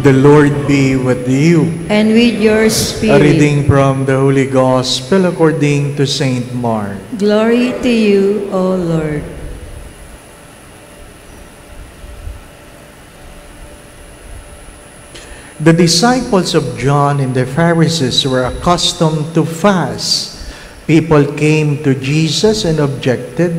The Lord be with you. And with your A spirit. reading from the Holy Gospel according to Saint Mark. Glory to you, O Lord. The disciples of John and the Pharisees were accustomed to fast. People came to Jesus and objected,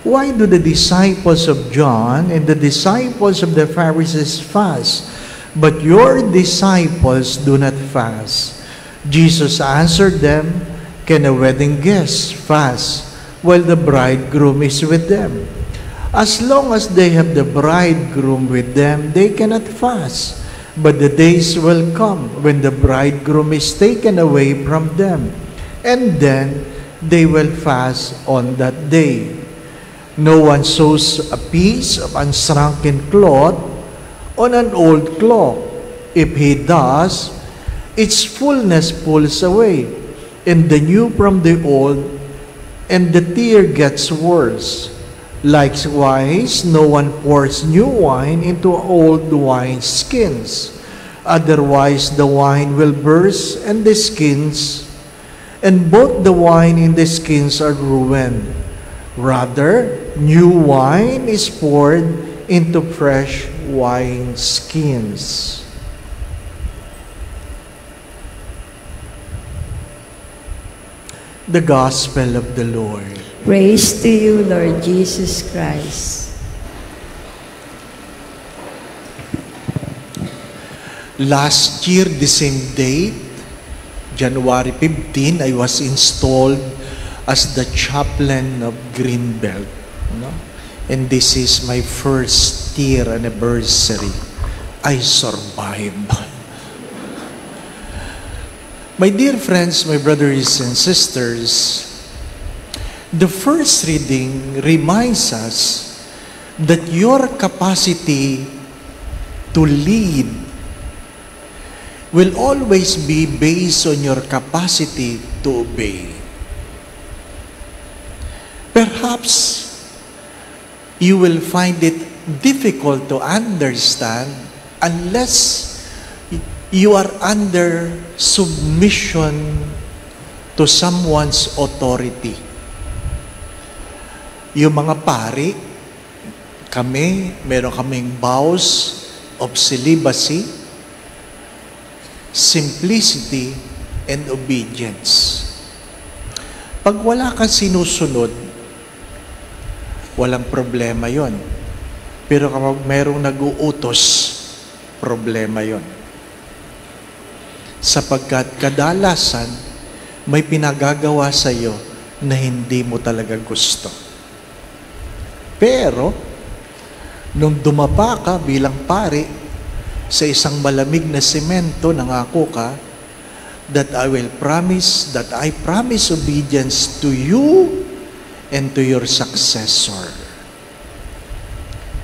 "Why do the disciples of John and the disciples of the Pharisees fast, but your disciples do not fast?" Jesus answered them, "Can a wedding guest fast while the bridegroom is with them? As long as they have the bridegroom with them, they cannot fast. But the days will come when the bridegroom is taken away from them, and then they will fast on that day. No one sews a piece of unshrunken cloth on an old cloth. If he does, its fullness pulls away, and the new from the old, and the tear gets worse. Likewise, no one pours new wine into old wine skins. Otherwise, the wine will burst, and the skins, and both the wine and the skins are ruined. Rather, new wine is poured into fresh wine skins." The Gospel of the Lord. Praise to you, Lord Jesus Christ. Last year, the same date, January 15, I was installed as the chaplain of Greenbelt. No? And this is my first year anniversary. I survived. My dear friends, my brothers and sisters, the first reading reminds us that your capacity to lead will always be based on your capacity to obey. Perhaps you will find it difficult to understand unless you are under submission to someone's authority. Yung mga pari, meron kaming vows of celibacy, simplicity, and obedience. Pag wala kang sinusunod, walang problema yon. Pero kapag merong nag-uutos, problema yon. Sapagkat kadalasan, may pinagagawa sa iyo na hindi mo talaga gusto. Pero, nung dumapa ka bilang pari sa isang malamig na semento, nangako ka that I promise obedience to you and to your successor.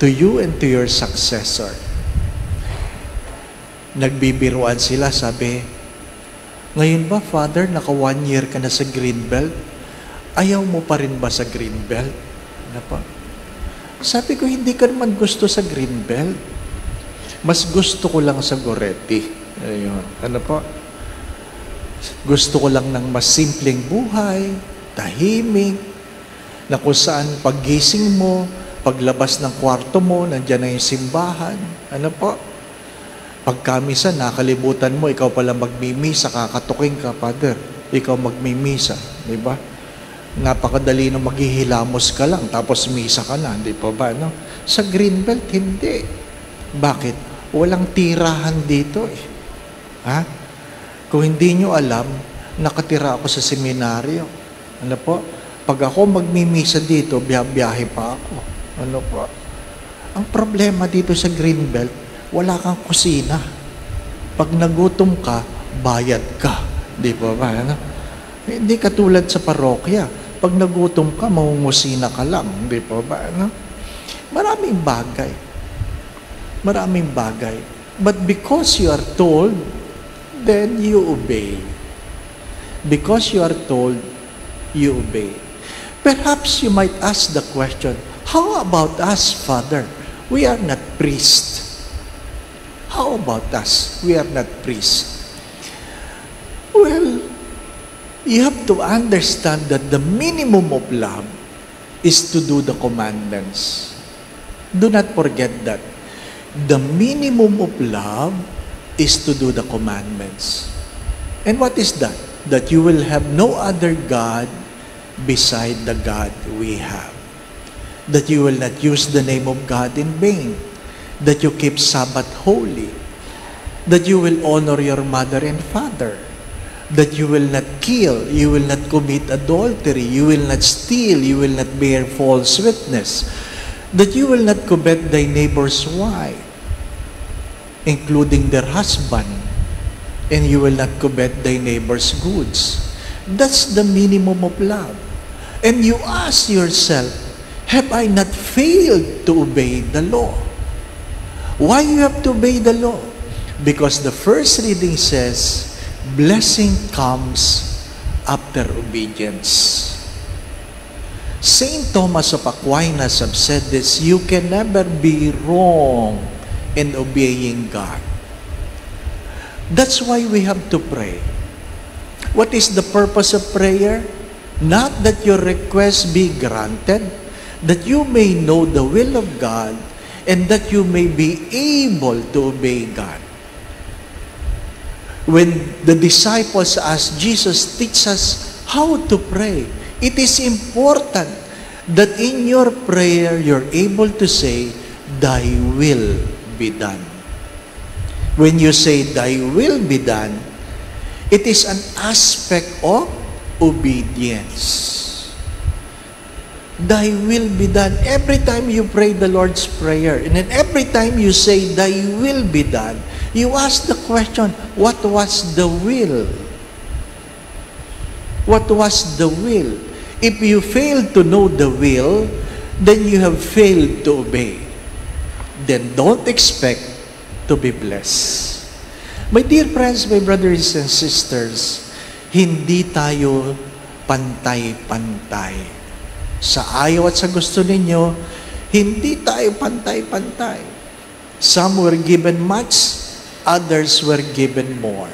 To you and to your successor. Nagbibiruan sila, sabi, "Ngayon ba, Father, naka 1 year ka na sa Greenbelt? Ayaw mo pa rin ba sa Greenbelt?" Ano pa? Sabi ko, hindi ka naman gusto sa Greenbelt. Mas gusto ko lang sa Goretti. Ayun. Ano po? Gusto ko lang ng mas simpleng buhay, tahimik, na kung saan paggising mo, paglabas ng kwarto mo, nandiyan na yung simbahan. Ano po? Pagkamisa, nakalimutan mo, ikaw pala magmimisa, kakatuking ka, Father. Ikaw magmimisa, di ba? Napakadali na maghihilamos ka lang, tapos misa ka na, di pa ba? No? Sa Greenbelt, hindi. Bakit? Walang tirahan dito eh. Ha? Kung hindi nyo alam, nakatira ako sa seminaryo. Ano po? Pag ako magmimisa dito, biyahe pa ako. Ano po? Ang problema dito sa Greenbelt, wala kang kusina. Pag nagutom ka, bayad ka. Di ba ba? Ano? Hindi katulad sa parokya. Pag nagutom ka, mangungusina ka lang. Di ba ba? Ano? Maraming bagay. Maraming bagay. But because you are told, then you obey. Because you are told, you obey. Perhaps you might ask the question, how about us, Father? We are not priests. How how about us? We are not priests. Well, you have to understand that the minimum of love is to do the commandments. Do not forget that. The minimum of love is to do the commandments. And what is that? That you will have no other God beside the God we have. That you will not use the name of God in vain. That you keep Sabbath holy. That you will honor your mother and father. That you will not kill, you will not commit adultery, you will not steal, you will not bear false witness. That you will not covet thy neighbor's wife, including their husband, and you will not covet thy neighbor's goods. That's the minimum of love. And you ask yourself, have I not failed to obey the law? Why you have to obey the law? Because the first reading says, blessing comes after obedience. Saint Thomas of Aquinas have said this, you can never be wrong in obeying God. That's why we have to pray. What is the purpose of prayer? Not that your request be granted, that you may know the will of God, and that you may be able to obey God. When the disciples asked Jesus, teach us how to pray, it is important that in your prayer you're able to say, thy will be done. When you say, thy will be done, it is an aspect of obedience. Thy will be done. Every time you pray the Lord's Prayer, and then every time you say, thy will be done, you ask the question, what was the will? What was the will? If you fail to know the will, then you have failed to obey. Then don't expect to be blessed. My dear friends, my brothers and sisters, hindi tayo pantay-pantay. Sa ayaw at sa gusto ninyo, hindi tayo pantay-pantay. Some were given much, others were given more.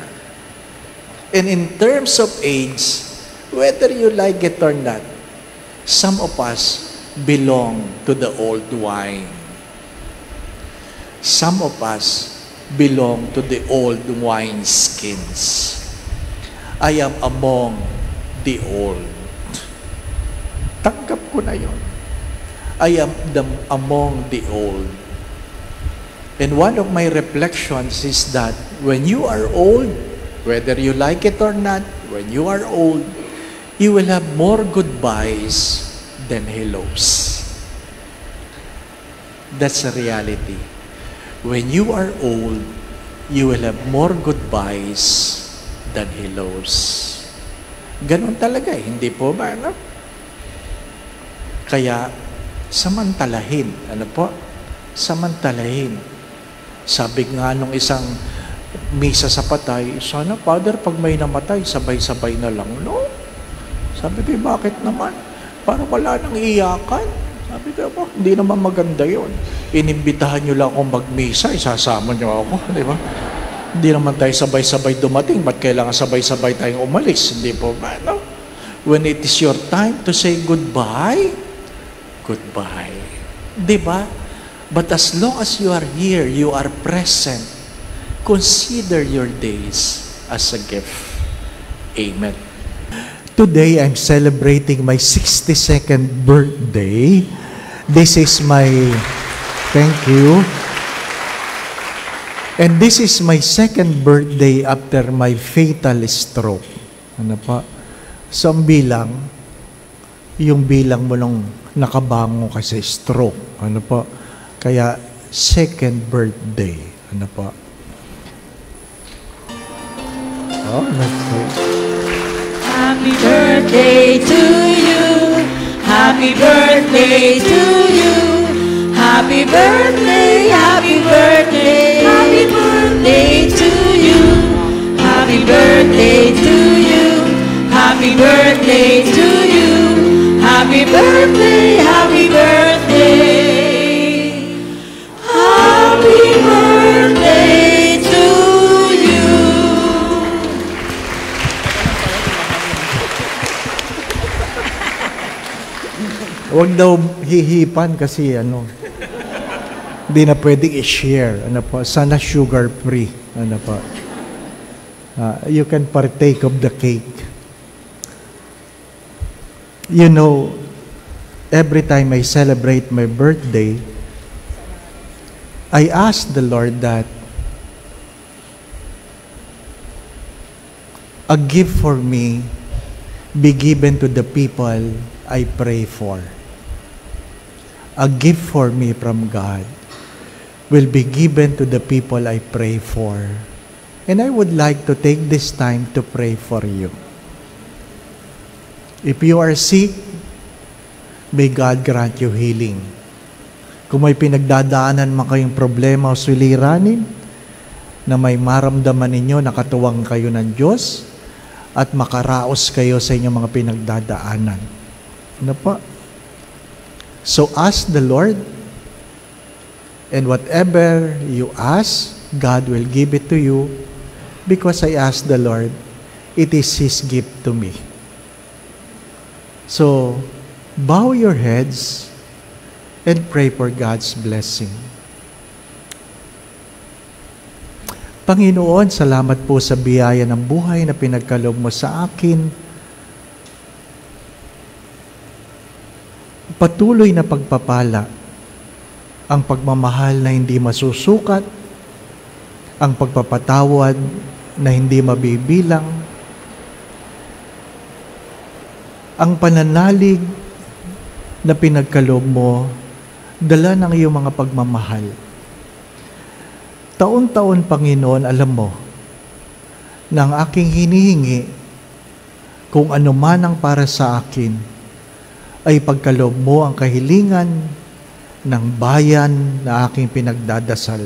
And in terms of age, whether you like it or not, some of us belong to the old wine. Some of us belong to the old wine skins. I am among the old. Tanggap ko na yun. I am among the old. And one of my reflections is that when you are old, whether you like it or not, when you are old, you will have more goodbyes than hellos. That's a reality. When you are old, you will have more goodbyes than hellos. Ganon talaga, hindi po ba? No? Kaya, samantalahin. Ano po? Samantalahin. Sabi nga nung isang misa sa patay, sana, Father, pag may namatay, sabay-sabay na lang, no? Sabi ko, bakit naman? Para wala nang iyakan. Sabi ko, hindi naman maganda yon. Inimbitahan nyo lang akong magmisa, isasama nyo ako, di ba? Hindi naman tayo sabay-sabay dumating, ba't kailangan sabay-sabay tayong umalis? Hindi po ba, no? When it is your time to say goodbye, goodbye. Di ba? But as long as you are here, you are present, consider your days as a gift. Amen. Today, I'm celebrating my 62nd birthday. This is my, thank you. And this is my second birthday after my fatal stroke. Ano pa? So, ang bilang, yung bilang mo nung nakabango ka sa stroke. Ano pa? Kaya, second birthday. Ano pa? Oh, that's it. Happy birthday to you. Happy birthday to you. Happy birthday, happy birthday. Happy birthday to you. Happy birthday to you. Happy birthday to you. Happy birthday, happy birthday. Happy birthday Huwag daw hihipan kasi hindi na pwedeng i-share. Sana sugar-free. You can partake of the cake. You know, every time I celebrate my birthday, I ask the Lord that a gift for me be given to the people I pray for. A gift for me from God will be given to the people I pray for. And I would like to take this time to pray for you. If you are sick, may God grant you healing. Kung may pinagdadaanan man kayong problema o suliranin, na may maramdaman ninyo, nakatuwang kayo ng Diyos, at makaraos kayo sa inyong mga pinagdadaanan. So ask the Lord, and whatever you ask, God will give it to you, because I asked the Lord, it is His gift to me. So, bow your heads and pray for God's blessing. Panginoon, salamat po sa biyaya ng buhay na pinagkaloob mo sa akin. Patuloy na pagpapala, ang pagmamahal na hindi masusukat, ang pagpapatawad na hindi mabibilang, ang pananalig na pinagkaloob mo, dala ng iyong mga pagmamahal. Taon-taon, Panginoon, alam mo, na ang aking hinihingi, kung ano man ang para sa akin, ay pagkaloob mo ang kahilingan ng bayan na aking pinagdadasal.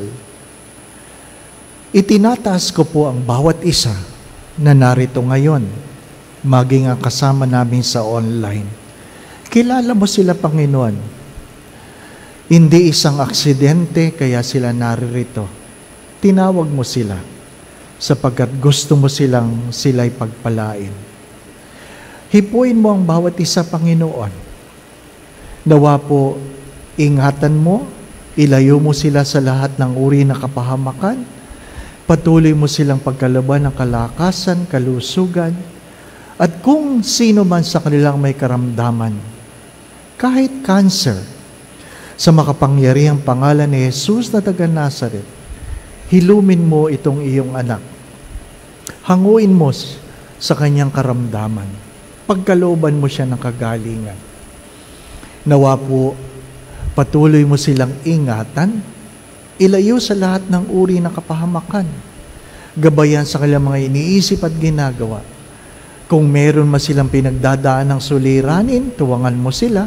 Itinataas ko po ang bawat isa na narito ngayon, maging ang kasama namin sa online. Kilala mo sila, Panginoon. Hindi isang aksidente kaya sila naririto. Tinawag mo sila sapagkat gusto mo sila'y pagpalain. Hipuin mo ang bawat isa, Panginoon. Nawa po, ingatan mo, ilayo mo sila sa lahat ng uri na kapahamakan, patuloy mo silang pagkalaban ng kalakasan, kalusugan, at kung sino man sa kanilang may karamdaman, kahit cancer, sa makapangyarihang pangalan ni Jesus na taga Nazaret, hilumin mo itong iyong anak. Hanguin mo sa kanyang karamdaman. Pagkalooban mo siya ng kagalingan. Nawa po, patuloy mo silang ingatan, ilayo sa lahat ng uri ng kapahamakan, gabayan sa kanilang mga iniisip at ginagawa. Kung meron man silang pinagdadaan ng suliranin, tuwangan mo sila,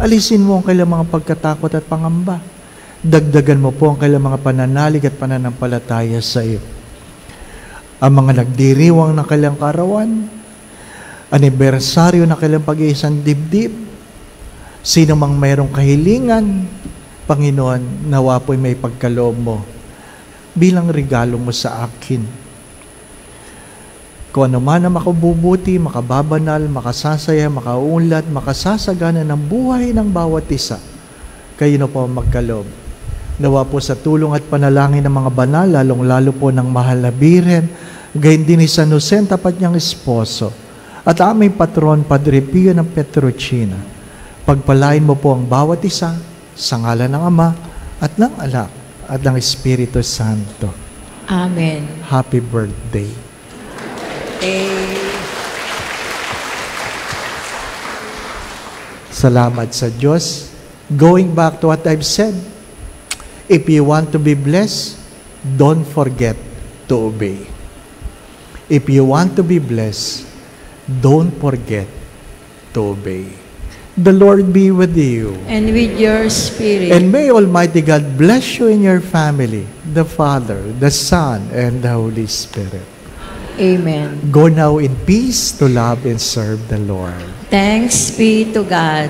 alisin mo ang kanilang mga pagkatakot at pangamba. Dagdagan mo po ang kailang mga pananalig at pananampalataya sa iyo. Ang mga nagdiriwang ng kailang karawan, anibersaryo ng kailang pag-iisang dibdib, sino mang mayroong kahilingan, Panginoon, nawa po'y may pagkaloob mo bilang regalo mo sa akin. Kung ano man ang makabubuti, makababanal, makasasaya, makaunlad, makasasagana ng buhay ng bawat isa, kayo na po magkaloob. Nawa po sa tulong at panalangin ng mga banal, lalong-lalo po ng mahal na Birhen, gayon din ni San Jose, tapat niyang esposo, at aming patron, Padre Pio ng Petrocina. Pagpalain mo po ang bawat isa, sa ngalan ng Ama, at ng Anak, at ng Espiritu Santo. Amen. Happy birthday. Salamat sa Diyos. Going back to what I've said, if you want to be blessed, don't forget to obey. If you want to be blessed, don't forget to obey. The Lord be with you. And with your spirit. And may Almighty God bless you and your family, the Father, the Son, and the Holy Spirit. Amen. Go now in peace to love and serve the Lord. Thanks be to God.